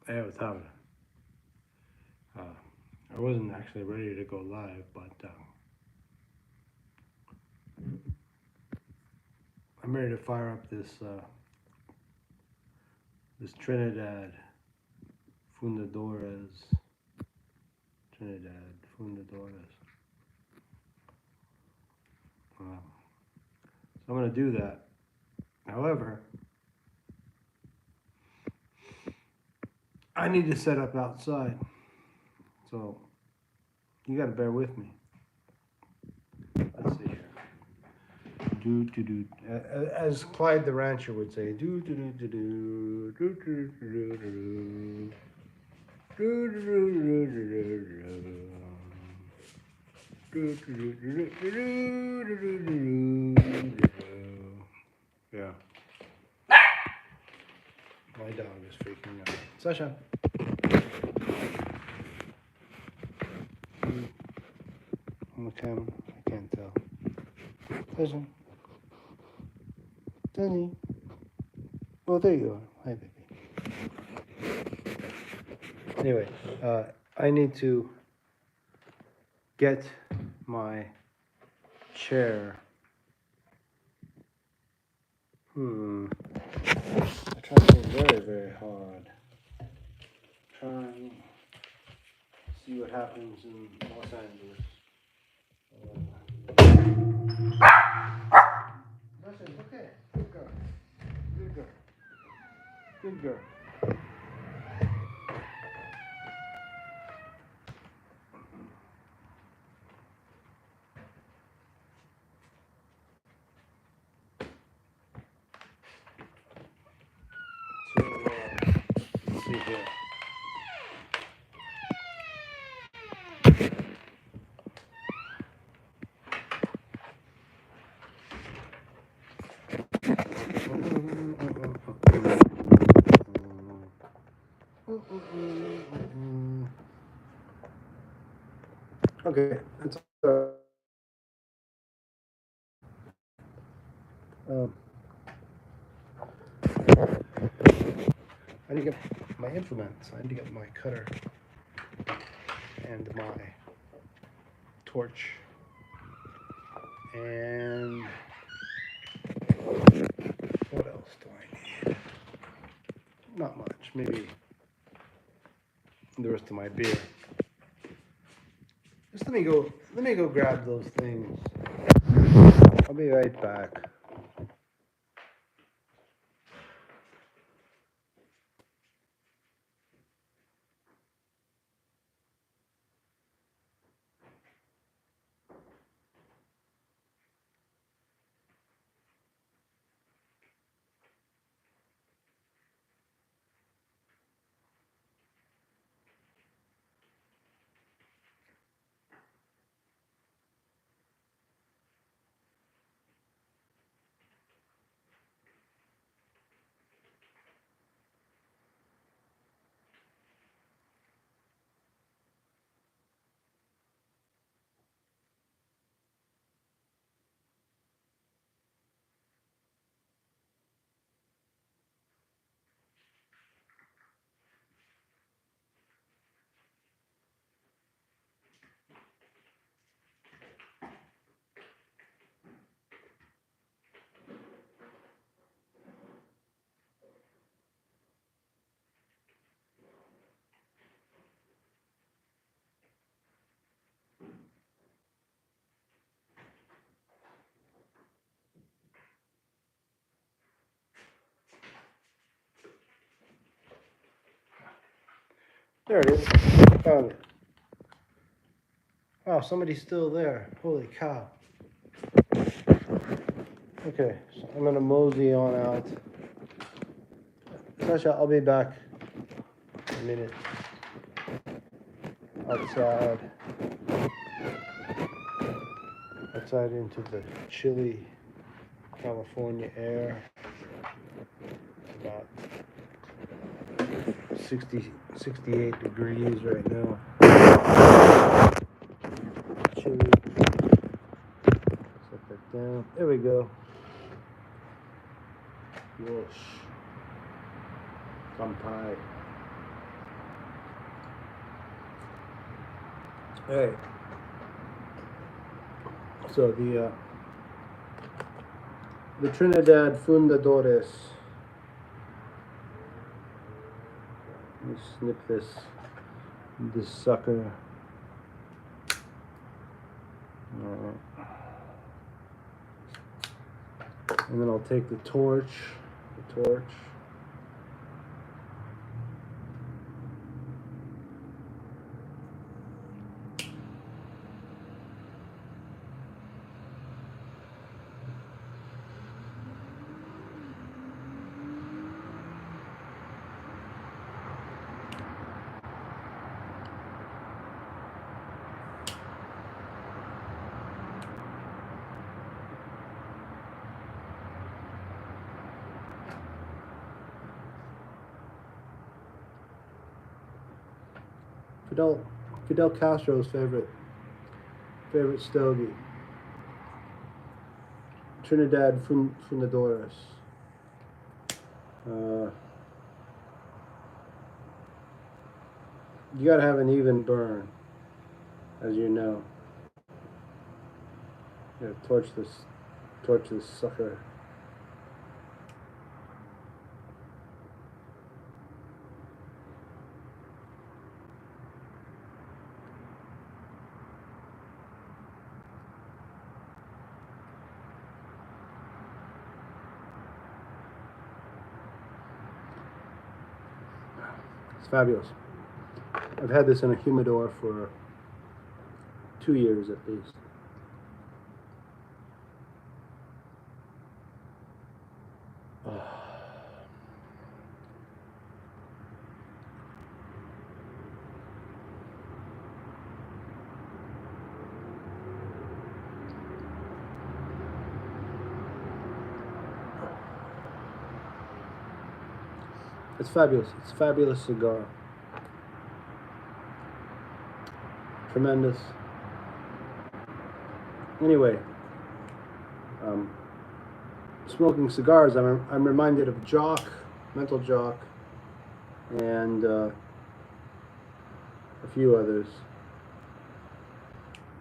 Evo tam. I wasn't actually ready to go live, but I'm ready to fire up this Trinidad Fundadores. Trinidad Fundadores. So I'm gonna do that. However, I need to set up outside, so you gotta bear with me. Let's see here. Do do do. As Clyde the Rancher would say, do do do do do do do do do do. Yeah, my dog is freaking out. Sasha. On the camera, I can't tell. Sasha. Danny. Oh, there you are. Hi, baby. Anyway, I need to get my chair. I try to very, very hard. Trying to see what happens in Los Angeles. Listen, okay. Good girl. Good girl. Good girl. So, let's see here. Okay, that's um, I need to get my implements. I need to get my cutter and my torch and what else do I need? Not much. Maybe the rest of my beer. Just let me go grab those things. I'll be right back. There it is. Found it. Wow, somebody's still there. Holy cow. Okay, so I'm gonna mosey on out. Sasha, I'll be back in a minute. Outside. Outside into the chilly California air. It's about 68 degrees right now. Chilly. Set that down. There we go. Whoosh. Kampai. Hey, so the Trinidad Fundadores. Let me snip this sucker. And then I'll take the torch. Fidel Castro's favorite stogie. Trinidad Fundadores. You gotta have an even burn, as you know. You gotta torch this sucker. It's fabulous. I've had this in a humidor for 2 years at least. It's fabulous. It's a fabulous cigar. Tremendous. Anyway, smoking cigars, I'm reminded of Jock, Mental Jock, and a few others.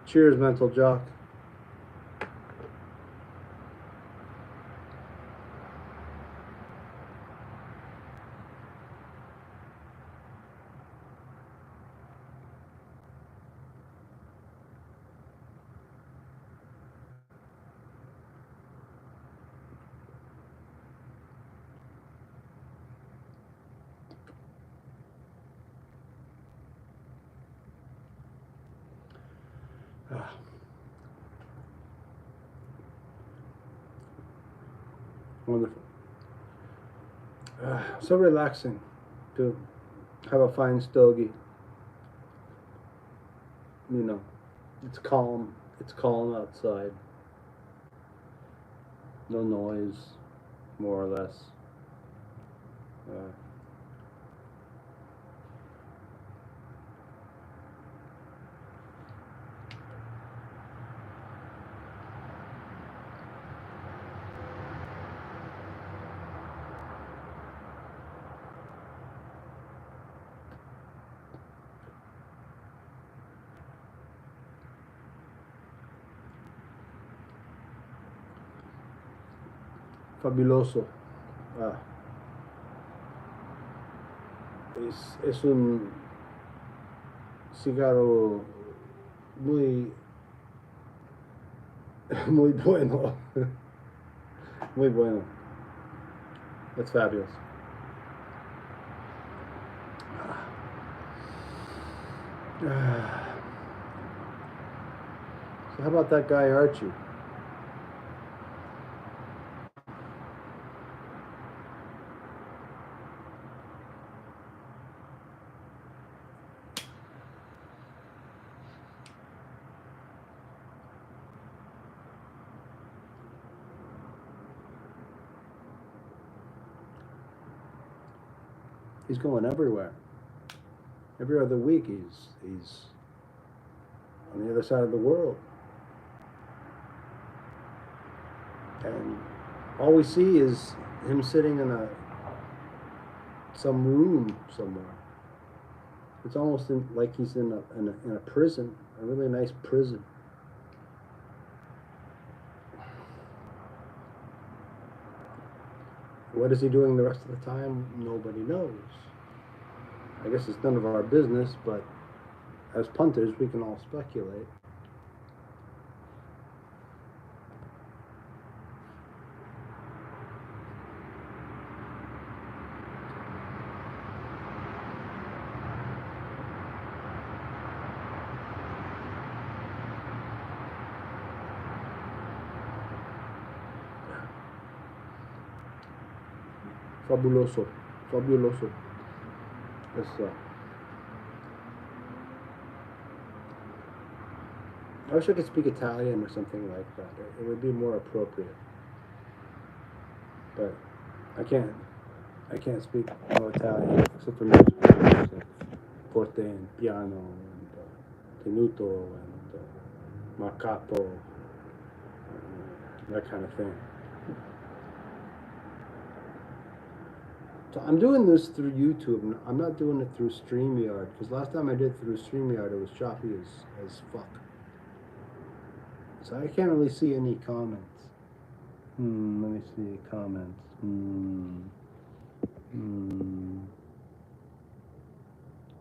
Cheers, Mental Jock. Wonderful. So relaxing to have a fine stogie. You know, it's calm. It's calm outside. No noise, more or less. Fabuloso. Es un cigarro muy muy bueno. Muy bueno. It's fabulous. So how about that guy Archie? He's going everywhere. Every other week he's on the other side of the world. And all we see is him sitting in some room somewhere, It's almost like he's in a prison, a really nice prison. What is he doing the rest of the time? Nobody knows. I guess it's none of our business, but as punters, we can all speculate. Fabuloso. Fabuloso. That's, I wish I could speak Italian or something like that. It would be more appropriate. But I can't speak no Italian except for music. Like forte and piano and tenuto and marcato, that kind of thing. So I'm doing this through YouTube. I'm not doing it through StreamYard, because last time I did through StreamYard, it was choppy as fuck. So I can't really see any comments. Let me see comments.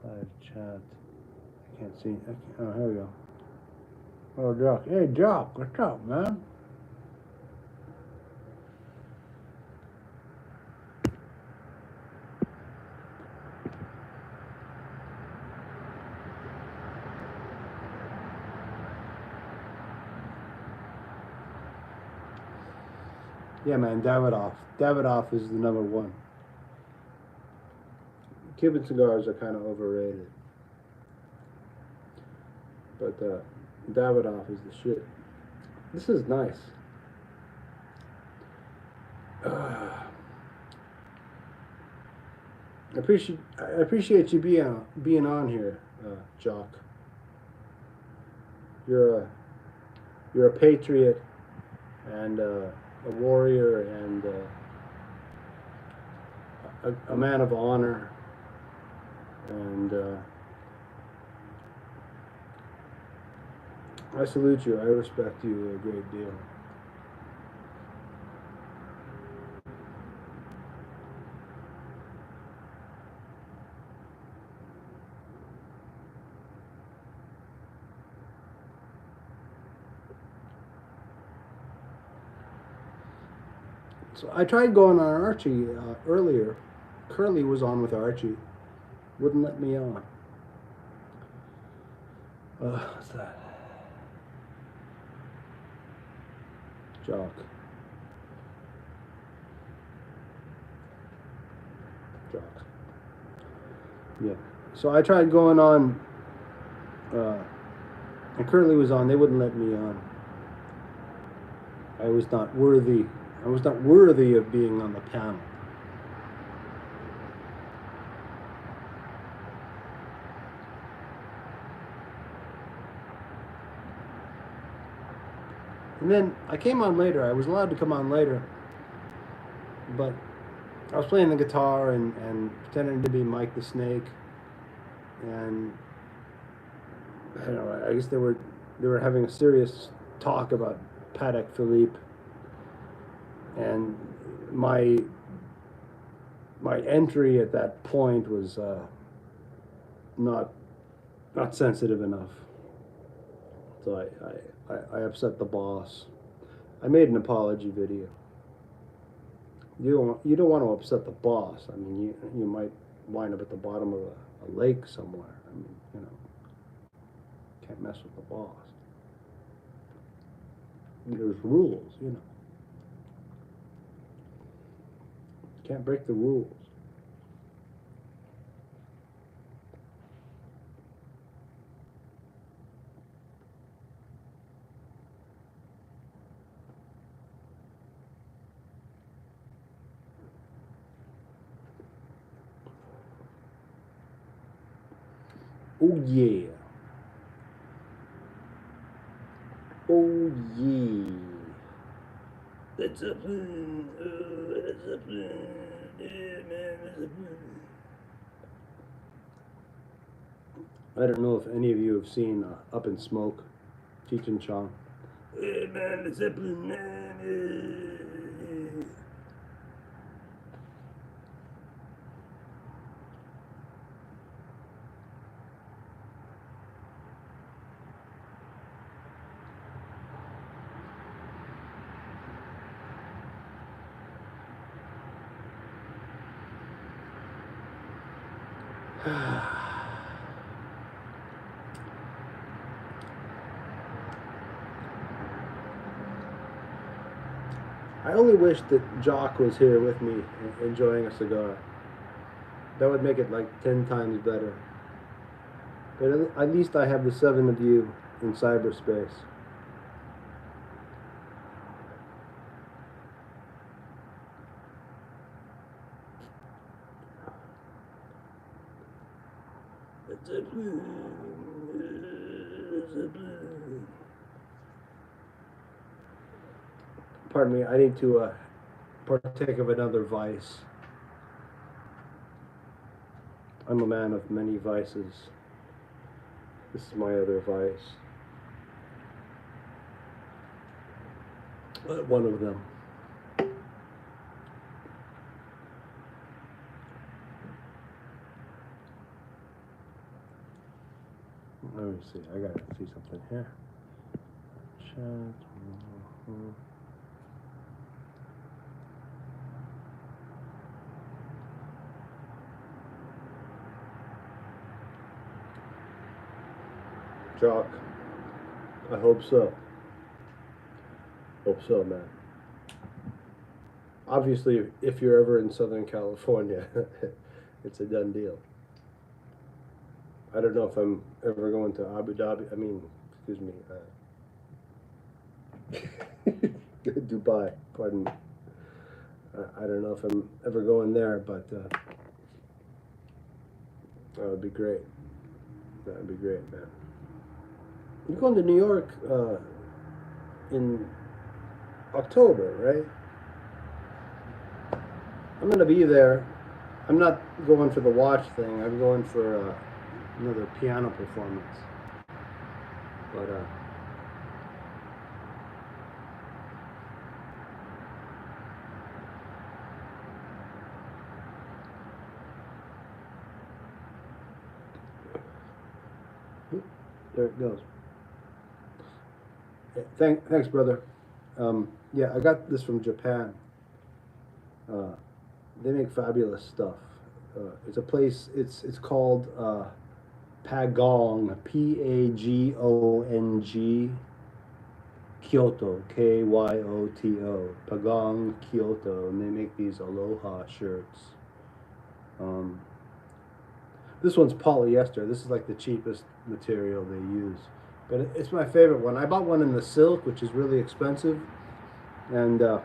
Live chat. I can't see. Oh, here we go. Oh, Jock. Hey, Jock. What's up, man? Yeah, man, Davidoff. Davidoff is the number one. Cuban cigars are kind of overrated. But Davidoff is the shit. This is nice. I appreciate you being on here, Jock. You're a patriot and a warrior and a man of honor, and I salute you. I respect you a great deal. So I tried going on Archie earlier. Curly was on with Archie. Wouldn't let me on. What's that? Jock. Jock. Yeah. So I tried going on, and Curly was on. They wouldn't let me on. I was not worthy. I was not worthy of being on the panel. And then I came on later. I was allowed to come on later, but I was playing the guitar and pretending to be Mike the Snake, and I don't know. I guess they were having a serious talk about Patek Philippe, and my entry at that point was not sensitive enough. So I upset the boss. I made an apology video. You don't want to upset the boss. I mean, you might wind up at the bottom of a lake somewhere. I mean, you know, can't mess with the boss. There's rules, you know. Can't break the rules. Oh yeah. Oh yeah. That's up. That's up. Yeah, man. That's up. I don't know if any of you have seen Up in Smoke, Cheech and Chong. Hey man, the Zeppelin man. I only wish that Jock was here with me enjoying a cigar. That would make it like 10 times better. But at least I have the 7 of you in cyberspace. Pardon me, I need to partake of another vice. I'm a man of many vices. This is my other vice. One of them. Let me see. I gotta see something here. Chat. Jock, I hope so. Hope so, man. Obviously, if you're ever in Southern California, it's a done deal. I don't know if I'm ever going to Abu Dhabi. I mean, excuse me, Dubai. Pardon me. I don't know if I'm ever going there, but that would be great. That would be great, man. You're going to New York in October, right? I'm going to be there. I'm not going for the watch thing. I'm going for another piano performance. But there it goes. Thanks, brother. Yeah, I got this from Japan. They make fabulous stuff. It's a place. It's called Pagong. Pagong. Kyoto. Kyoto. Pagong Kyoto, and they make these aloha shirts. This one's polyester. This is like the cheapest material they use. But it's my favorite one. I bought one in the silk, which is really expensive, and it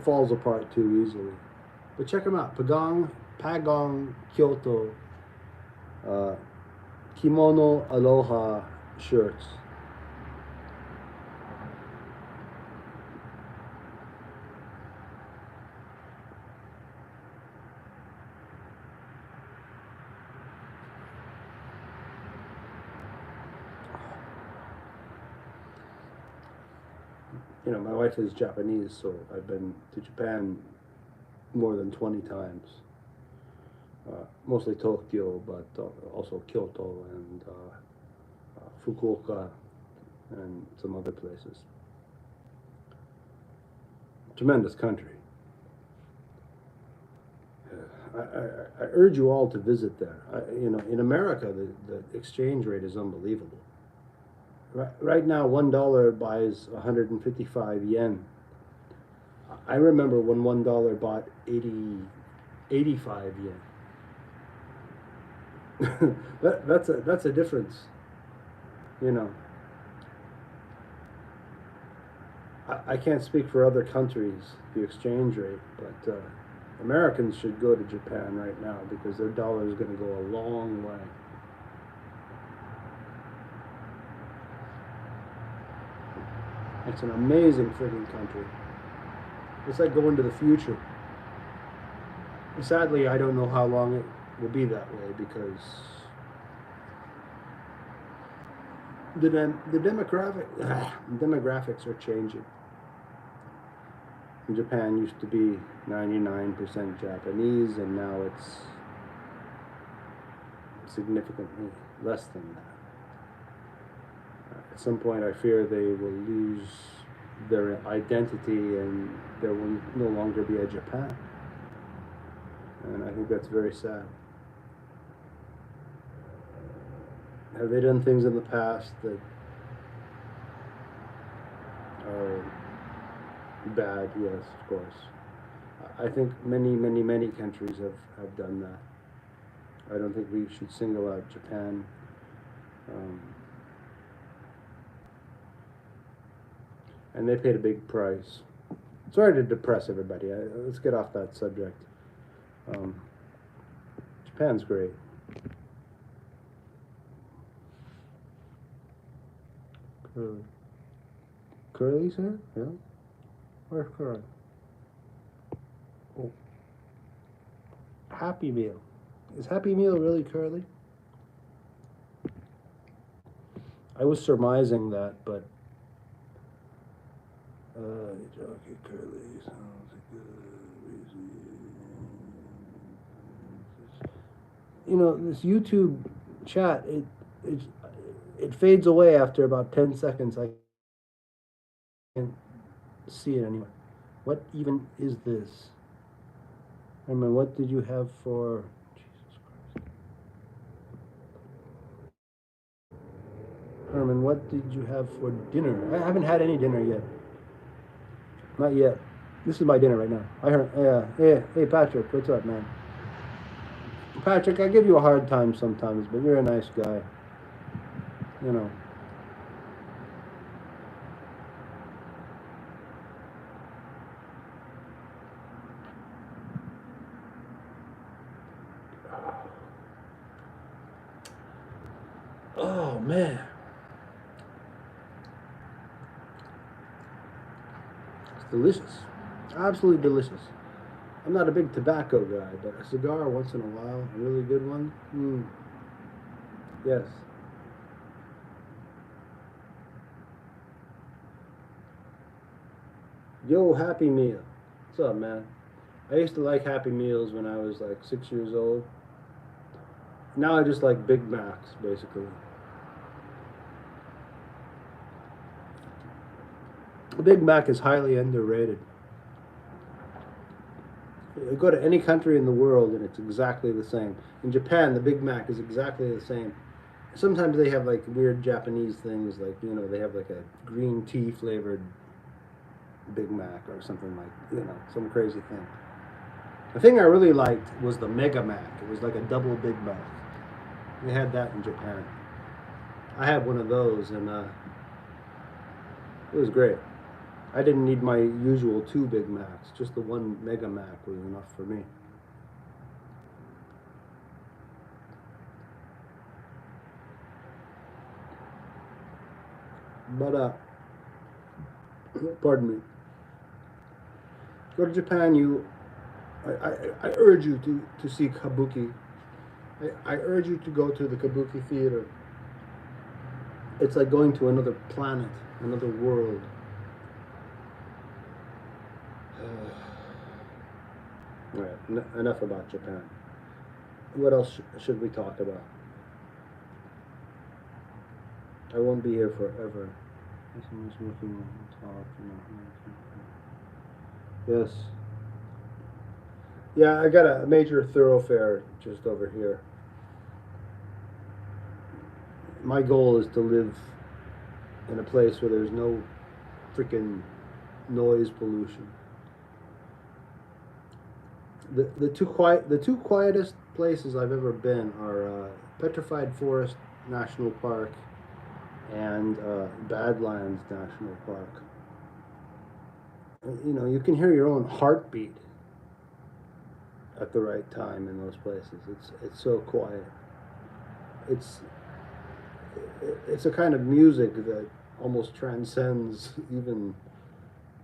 falls apart too easily. But check them out. Pagong Kyoto Kimono Aloha shirts. You know, my wife is Japanese, so I've been to Japan more than 20 times. Mostly Tokyo, but also Kyoto and Fukuoka and some other places. Tremendous country. I urge you all to visit there. You know, in America, the exchange rate is unbelievable. Right now, $1 buys 155 yen. I remember when $1 bought 85 yen. That's a difference, you know. I can't speak for other countries, the exchange rate, but Americans should go to Japan right now because their dollar is going to go a long way. It's an amazing friggin' country. It's like going to the future. Sadly, I don't know how long will be that way because the demographics are changing. Japan used to be 99% Japanese, and now it's significantly less than that. At some point, I fear they will lose their identity and there will no longer be a Japan. And I think that's very sad. Have they done things in the past that are bad? Yes, of course. I think many countries have done that. I don't think we should single out Japan. And they paid a big price. Sorry to depress everybody. Let's get off that subject. Japan's great. Curly. Curly's here? Yeah? Where's Curly? Oh. Happy Meal. Is Happy Meal really curly? I was surmising that, but you know, this YouTube chat, it fades away after about 10 seconds. I can't see it anymore. What even is this? Herman, what did you have for... Jesus Christ. Herman, what did you have for dinner? I haven't had any dinner yet. Not yet. This is my dinner right now. I heard, yeah, hey Patrick, what's up, man? Patrick, I give you a hard time sometimes, but you're a nice guy. You know. Oh, man. It's delicious. Absolutely delicious. I'm not a big tobacco guy, but a cigar once in a while, a really good one. Yes. Yo, Happy Meal. What's up, man? I used to like Happy Meals when I was like 6 years old. Now I just like Big Macs, basically. The Big Mac is highly underrated. You go to any country in the world and it's exactly the same. In Japan, the Big Mac is exactly the same. Sometimes they have like weird Japanese things, like, you know, they have like a green tea flavored Big Mac or something, like, you know, some crazy thing. The thing I really liked was the Mega Mac. It was like a double Big Mac. They had that in Japan. I had one of those, and it was great. I didn't need my usual 2 Big Macs. Just the 1 Mega Mac was enough for me. But, pardon me. Go to Japan, I urge you to see Kabuki. I urge you to go to the Kabuki theater. It's like going to another planet, another world. Alright, enough about Japan. What else should we talk about? I won't be here forever. Yes. Yeah, I got a major thoroughfare just over here. My goal is to live in a place where there's no freaking noise pollution. The two quietest places I've ever been are Petrified Forest National Park and Badlands National Park. You know, you can hear your own heartbeat at the right time in those places. It's so quiet. It's a kind of music that almost transcends even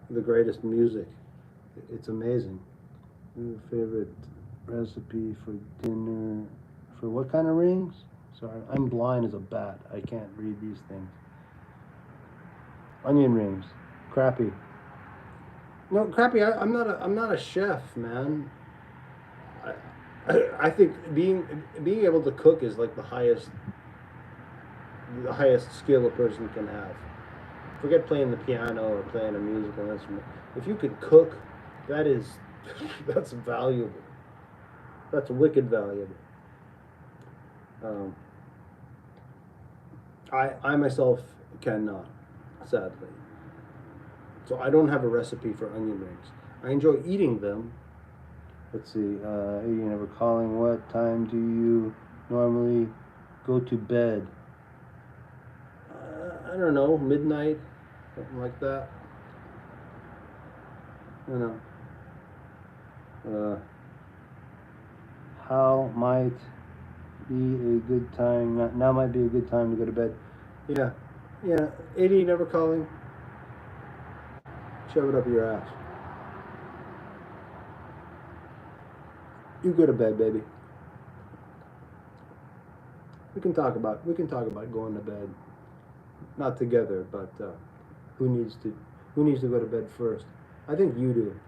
the greatest music. It's amazing. Favorite Recipe for dinner. For what kind of rings? Sorry, I'm blind as a bat. I can't read these things. Onion rings. Crappy. No, crappy. I'm not a chef, man. I think being able to cook is like the highest skill a person can have. Forget playing the piano or playing a musical instrument. If you could cook, that is that's valuable. That's wicked valuable. Um, I myself cannot, sadly. So I don't have a recipe for onion rings. I enjoy eating them. Let's see. You never calling. What time do you normally go to bed? I don't know, midnight, something like that. You know. How might be a good time? Now might be a good time to go to bed. Yeah, yeah. 80 never calling. Shove it up your ass. You go to bed, baby. We can talk about going to bed. Not together, but who needs to who needs to go to bed first? I think you do.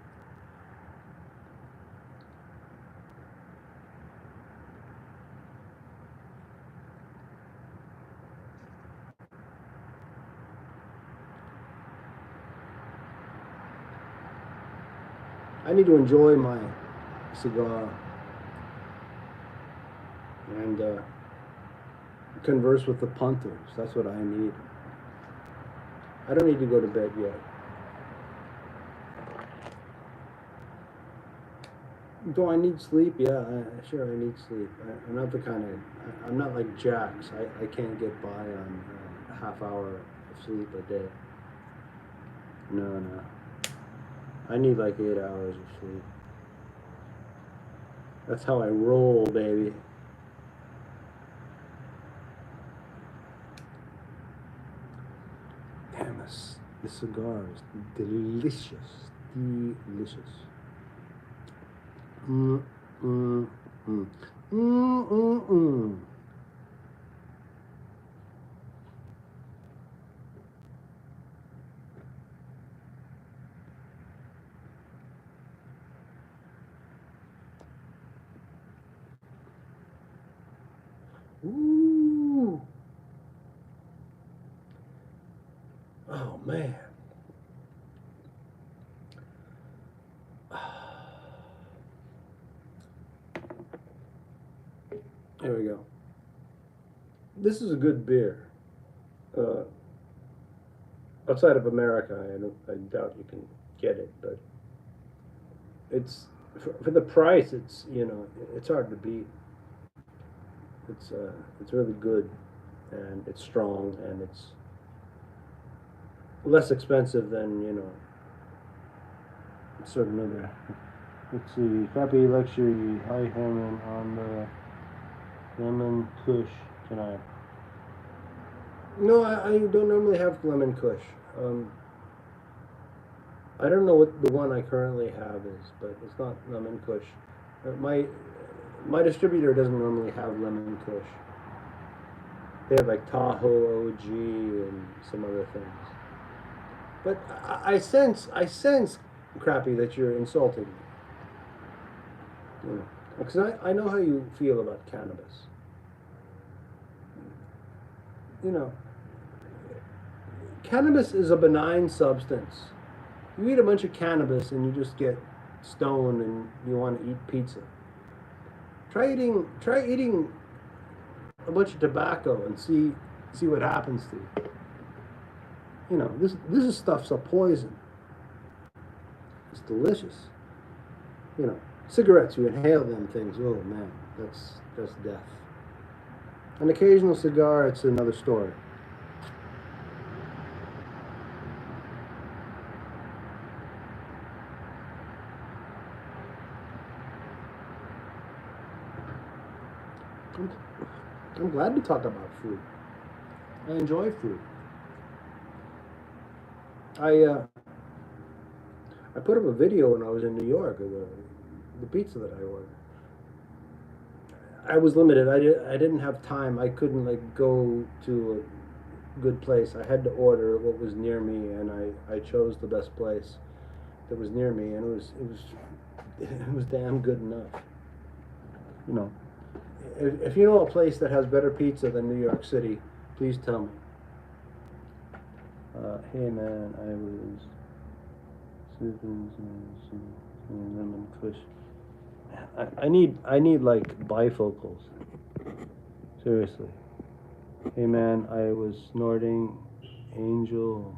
I need to enjoy my cigar and converse with the punters. That's what I need. I don't need to go to bed yet. Do I need sleep? Yeah, sure, I need sleep. I'm not the kind of, I'm not like Jax. I can't get by on a half hour of sleep a day. No, no. I need like 8 hours of sleep. That's how I roll, baby. Damn, this cigar is delicious. Delicious. Mm, mm, mm. Mm, mm, mm. Ooh. Oh, man. There we go. This is a good beer. Uh, Outside of America, I doubt you can get it, but it's for the price. It's hard to beat. It's really good, and it's strong, and it's less expensive than certain other. Let's see, crappy luxury high Herman on the lemon kush tonight. No, I don't normally have lemon kush. I don't know what the one I currently have is, but it's not lemon kush. My distributor doesn't normally have lemon kush. They have like Tahoe OG and some other things. But I sense, crappy, that you're insulting me. Because I know how you feel about cannabis. You know, cannabis is a benign substance. You eat a bunch of cannabis and you just get stoned and you want to eat pizza. Try eating a bunch of tobacco and see what happens to you. This stuff's a poison. It's delicious. Cigarettes, you inhale them things. Oh man, that's death. An occasional cigar, it's another story. I'm glad to talk about food. I enjoy food. I put up a video when I was in New York of the pizza that I ordered. I was limited. I didn't have time. I couldn't like go to a good place. I had to order what was near me, and I chose the best place that was near me, and it was damn good enough. You know, if you know a place that has better pizza than New York City, please tell me. Hey man, I was sipping some lemon kush. I need like bifocals. Seriously. Hey man, I was snorting angel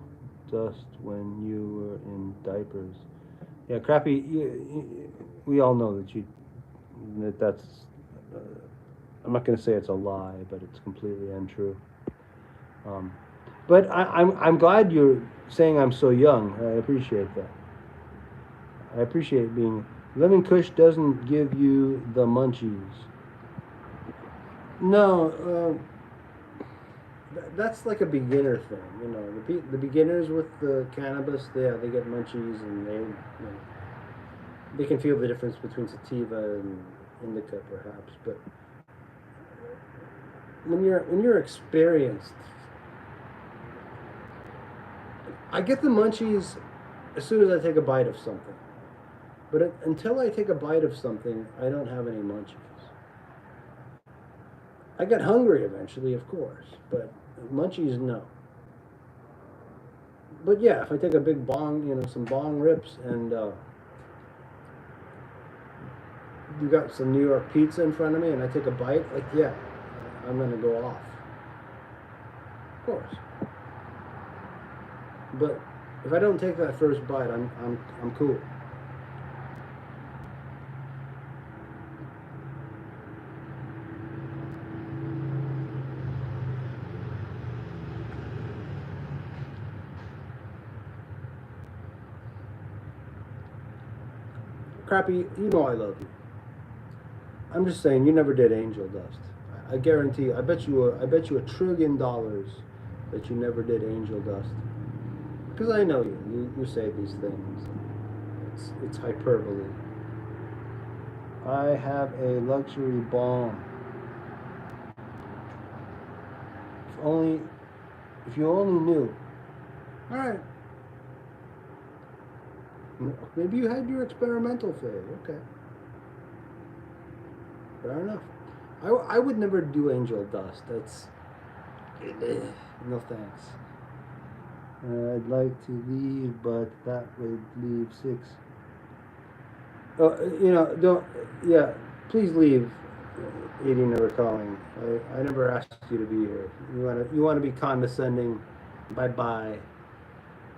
dust when you were in diapers. Yeah, crappy. We all know that's. Uh, I'm not going to say it's a lie, but it's completely untrue. Um, but I'm glad you're saying I'm so young. I appreciate that. I appreciate being. Lemon Kush doesn't give you the munchies. No, that's like a beginner thing. You know, the beginners with the cannabis, they get munchies and they can feel the difference between sativa and indica, perhaps. But when you're experienced, I get the munchies as soon as I take a bite of something. But until I take a bite of something, I don't have any munchies. I get hungry eventually, of course, but munchies, no. But yeah, if I take a big bong, some bong rips, and you got some New York pizza in front of me, and I take a bite, like, yeah, I'm gonna go off. Of course. But if I don't take that first bite, I'm cool. Crappy, you know I love you. I'm just saying you never did angel dust. I guarantee. I bet you $1 trillion that you never did angel dust. Because I know you. You say these things. It's hyperbole. I have a luxury bomb. If you only knew. All right. Maybe you had your experimental phase. Okay. Fair enough. I would never do angel dust. That's no thanks. I'd like to leave, but that would leave 6. Oh, don't. Yeah, please leave. Eating or recalling. I never asked you to be here. You wanna be condescending. Bye bye.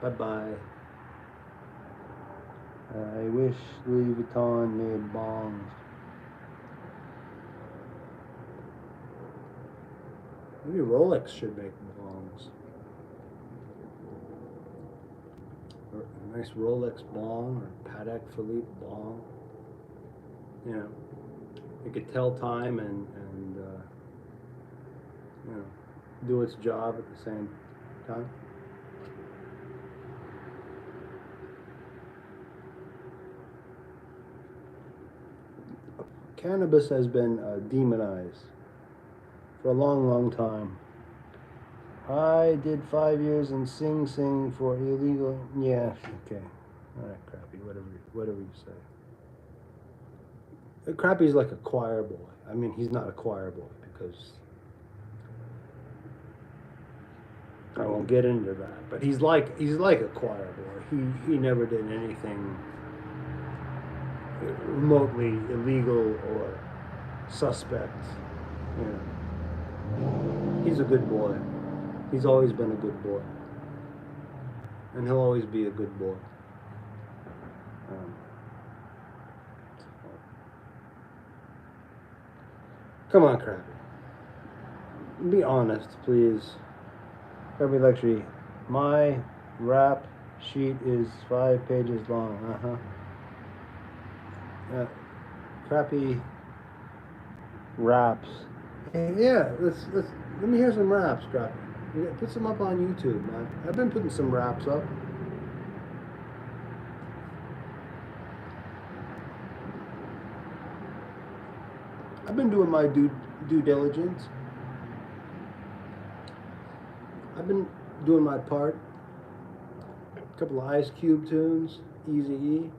Bye bye. I wish Louis Vuitton made bongs. Maybe Rolex should make bongs. Or a nice Rolex bong or Patek Philippe bong. It could tell time and do its job at the same time. Cannabis has been demonized for a long, long time. I did 5 years in Sing Sing for illegal. Yeah, okay. All right, Crappy. Whatever you say. Crappy's like a choir boy. I mean, he's not a choir boy because I won't get into that. But he's like a choir boy. He never did anything remotely illegal or suspect. He's a good boy. He's always been a good boy. And he'll always be a good boy. Come on, Crappy. Be honest, please. Crappy Luxury. My rap sheet is 5 pages long. Crappy raps. Yeah, let me hear some raps, Crappy. Put some up on YouTube, man. I've been putting some raps up. I've been doing my due diligence. I've been doing my part. A couple of Ice Cube tunes, Easy E.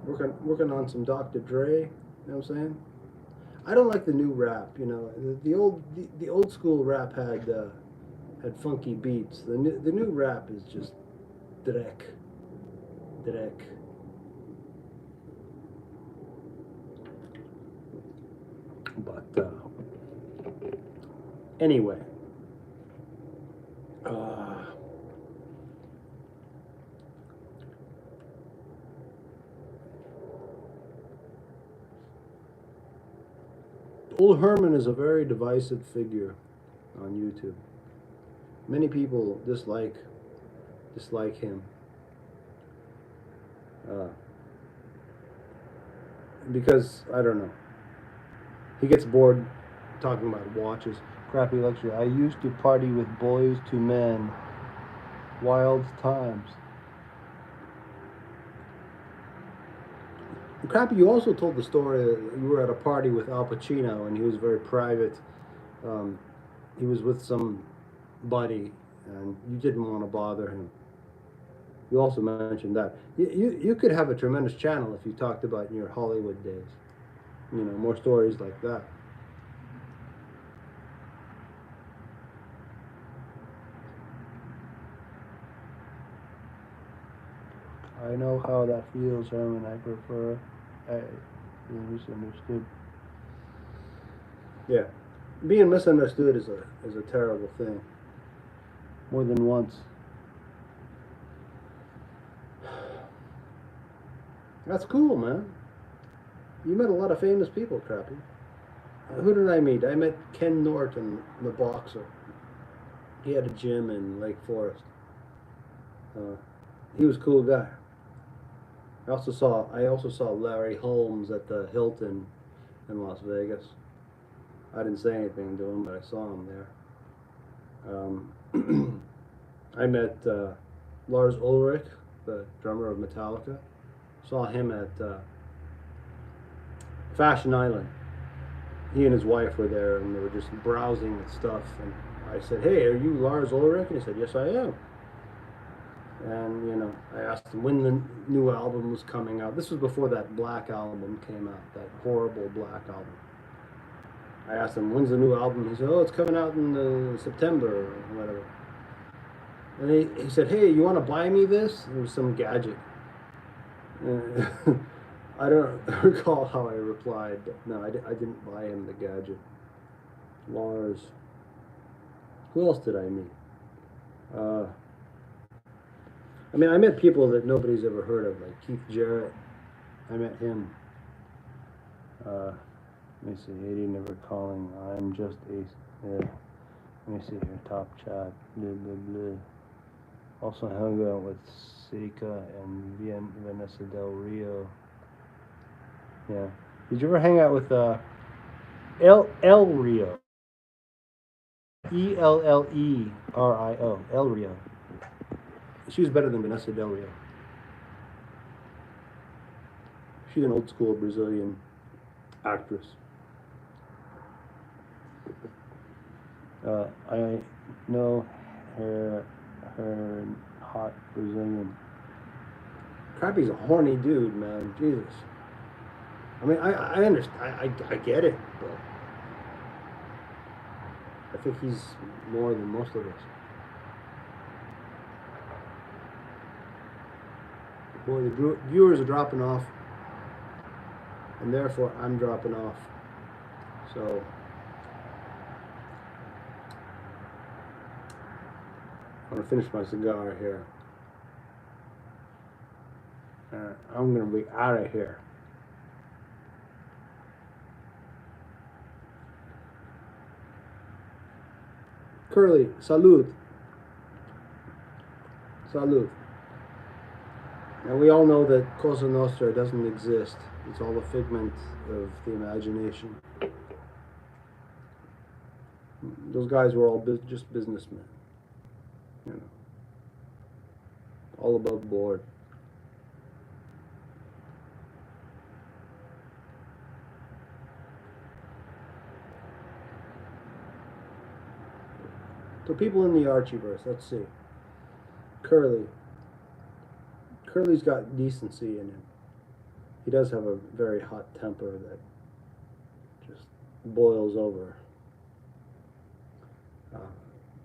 Working on some Dr. Dre. You know what I'm saying? I don't like the new rap. You know, the old school rap had funky beats. The new rap is just Drek, Drek. But anyway, uh, old Herman is a very divisive figure on YouTube. Many people dislike him uh, because I don't know. He gets bored talking about watches. Crappy luxury. I used to party with boys to men. Wild times. Crappy, you also told the story that you were at a party with Al Pacino and he was very private. Um, he was with some buddy and you didn't want to bother him. You also mentioned that. You could have a tremendous channel if you talked about your Hollywood days. You know, more stories like that. I know how that feels, Herman. I prefer being misunderstood. Yeah, being misunderstood is a terrible thing. More than once. That's cool, man. You met a lot of famous people, Crappy. Who did I meet? I met Ken Norton, the boxer. He had a gym in Lake Forest. He was a cool guy. I also saw Larry Holmes at the Hilton in Las Vegas. I didn't say anything to him, but I saw him there. I met Lars Ulrich, the drummer of Metallica. Saw him at Fashion Island. He and his wife were there, and they were just browsing at stuff. And I said, "Hey, are you Lars Ulrich?" And he said, "Yes, I am." And you know, I asked him when the new album was coming out. This was before that Black album came out, that horrible Black album. I asked him, "When's the new album?" He said, "Oh, it's coming out in September or whatever." And he said, "Hey, you want to buy me this?" It was some gadget. I don't recall how I replied, but no, I didn't buy him the gadget. Lars. Who else did I meet? I mean, I met people that nobody's ever heard of, like Keith Jarrett. I met him. Let me see, 80 never calling. I'm just a. Let me see here. Top chat. Blah, blah, blah. Also hung out with Sika and Vanessa Del Rio. Yeah. Did you ever hang out with El Rio? ELLERIO. El Rio. She was better than Vanessa Del Rio. She's an old school Brazilian actress. I know her hot Brazilian. Crappy's a horny dude, man. Jesus. I mean, I understand. I get it, but I think he's more than most of us. Boy, the viewers are dropping off, and therefore I'm dropping off. So I'm gonna finish my cigar here. I'm gonna be out of here. Curly, salud. Salud. Now we all know that Cosa Nostra doesn't exist. It's all a figment of the imagination. Those guys were all just businessmen. You know, all above board. So people in the Archieverse, let's see. Curly. Curly's got decency in him. He does have a very hot temper that just boils over.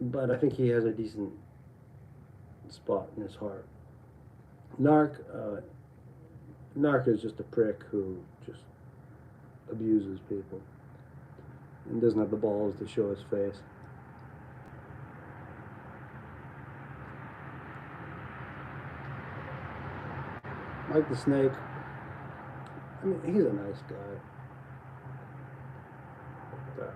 But I think he has a decent spot in his heart. Narc is just a prick who just abuses people and doesn't have the balls to show his face. Mike the Snake, I mean, he's a nice guy. But,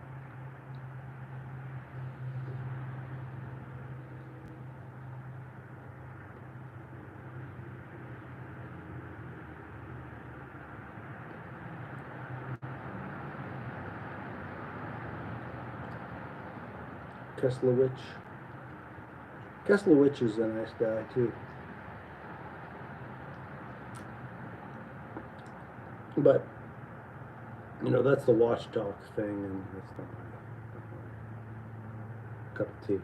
Kesslowitch is a nice guy too. But, you know, that's the watchdog thing, and that's not my cup of tea.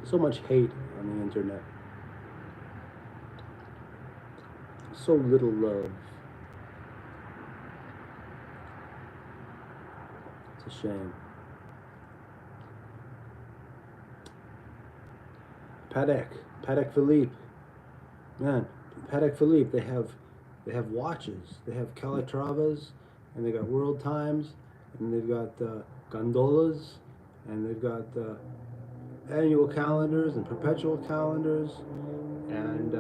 So much hate on the internet. So little love. It's a shame. Patek Philippe. Man, Patek Philippe, they have watches. They have Calatravas, and they got World Times, and they've got gondolas, and they've got annual calendars and perpetual calendars, and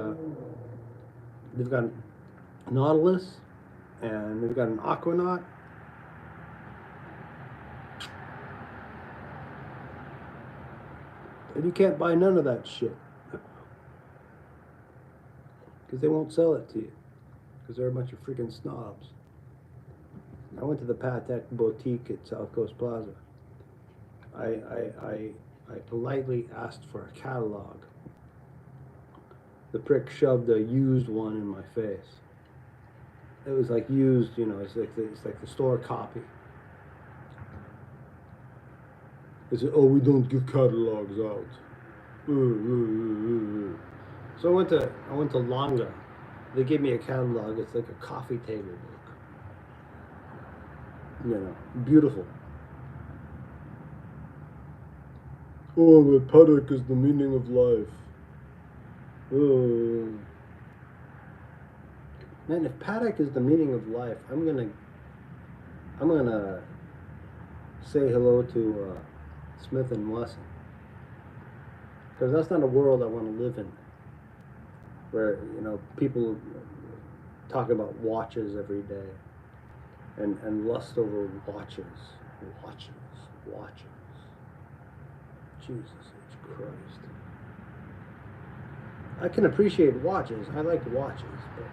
they've got Nautilus, and they've got an Aquanaut. And you can't buy none of that shit. Because they won't sell it to you. Because they're a bunch of freaking snobs. I went to the Patek boutique at South Coast Plaza. I politely asked for a catalog. The prick shoved a used one in my face. It was like used, you know, it's like the store copy. They said, "Oh, we don't give catalogs out." So I went to Longa. They gave me a catalog. It's like a coffee table book. You know, beautiful. Oh, but Patek is the meaning of life. Oh. Man, if Patek is the meaning of life, I'm gonna say hello to Smith and Wesson, because that's not a world I want to live in, where, you know, people talk about watches every day and lust over watches. Jesus H. Christ. I can appreciate watches. I like watches, but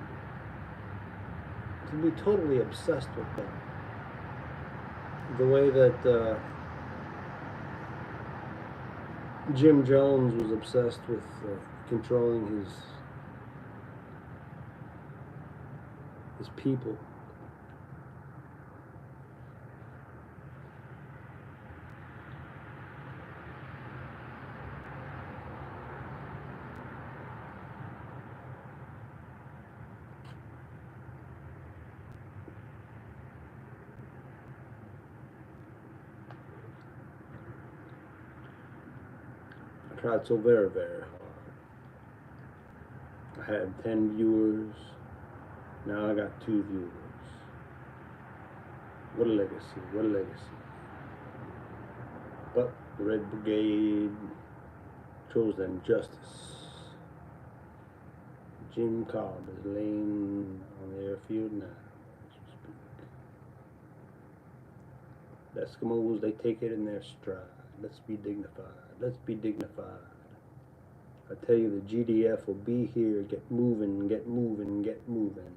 to be totally obsessed with them, the way that Jim Jones was obsessed with controlling his people. I tried so very, very hard. I had 10 viewers. Now I got 2 viewers. What a legacy, what a legacy. But the Red Brigade chose injustice. Jim Cobb is laying on the airfield now as we speak. The Eskimos, they take it in their stride. Let's be dignified. Let's be dignified. I tell you, the GDF will be here. Get moving, get moving, get moving.